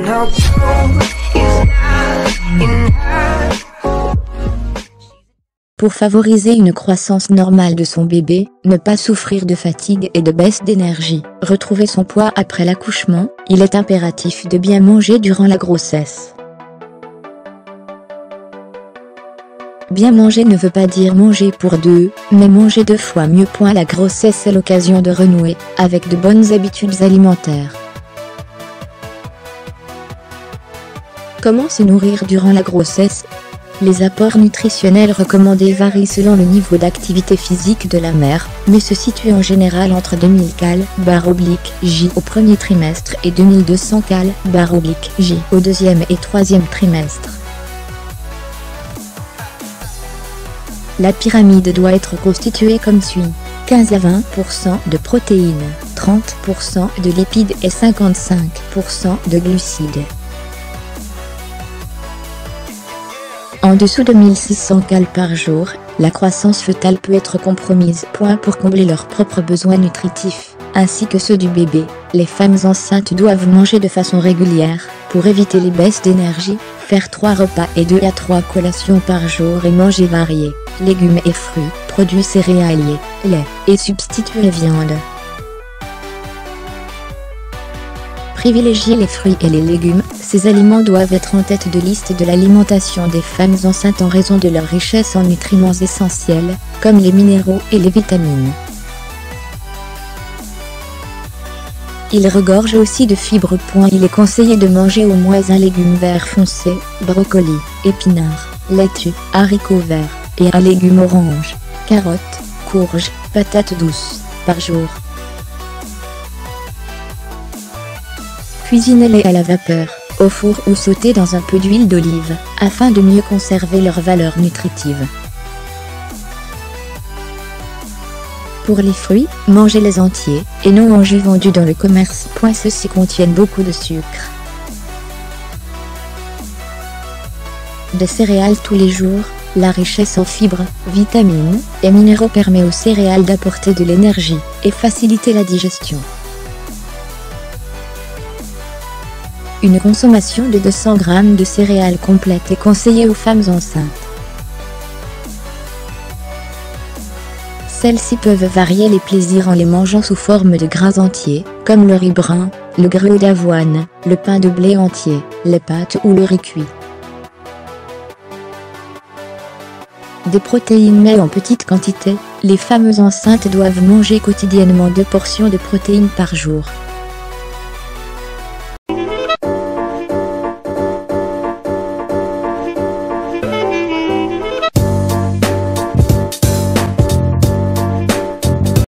no proof is not enough. Pour favoriser une croissance normale de son bébé, ne pas souffrir de fatigue et de baisse d'énergie, retrouver son poids après l'accouchement, il est impératif de bien manger durant la grossesse. Bien manger ne veut pas dire manger pour deux, mais manger 2 fois mieux. La grossesse est l'occasion de renouer avec de bonnes habitudes alimentaires. Comment se nourrir durant la grossesse? Les apports nutritionnels recommandés varient selon le niveau d'activité physique de la mère, mais se situent en général entre 2000 cal/J au premier trimestre et 2200 cal/J au deuxième et troisième trimestre. La pyramide doit être constituée comme suit: 15 à 20% de protéines, 30% de lipides et 55% de glucides. En dessous de 1600 cal par jour, la croissance fœtale peut être compromise. Pour combler leurs propres besoins nutritifs, ainsi que ceux du bébé, les femmes enceintes doivent manger de façon régulière, pour éviter les baisses d'énergie, faire 3 repas et 2 à 3 collations par jour et manger variés, légumes et fruits, produits céréaliers, lait, et substituer viande. Privilégier les fruits et les légumes, ces aliments doivent être en tête de liste de l'alimentation des femmes enceintes en raison de leur richesse en nutriments essentiels, comme les minéraux et les vitamines. Ils regorgent aussi de fibres. Il est conseillé de manger au moins un légume vert foncé, brocoli, épinards, laitue, haricots verts, et un légume orange, carottes, courges, patates douces, par jour. Cuisinez-les à la vapeur, au four ou sautez dans un peu d'huile d'olive, afin de mieux conserver leur valeur nutritive. Pour les fruits, mangez-les entiers, et non en jus vendu dans le commerce. Ceux-ci contiennent beaucoup de sucre. Des céréales tous les jours, la richesse en fibres, vitamines et minéraux permet aux céréales d'apporter de l'énergie et faciliter la digestion. Une consommation de 200 g de céréales complètes est conseillée aux femmes enceintes. Celles-ci peuvent varier les plaisirs en les mangeant sous forme de grains entiers, comme le riz brun, le gruau d'avoine, le pain de blé entier, les pâtes ou le riz cuit. Des protéines mais en petite quantité, les femmes enceintes doivent manger quotidiennement 2 portions de protéines par jour.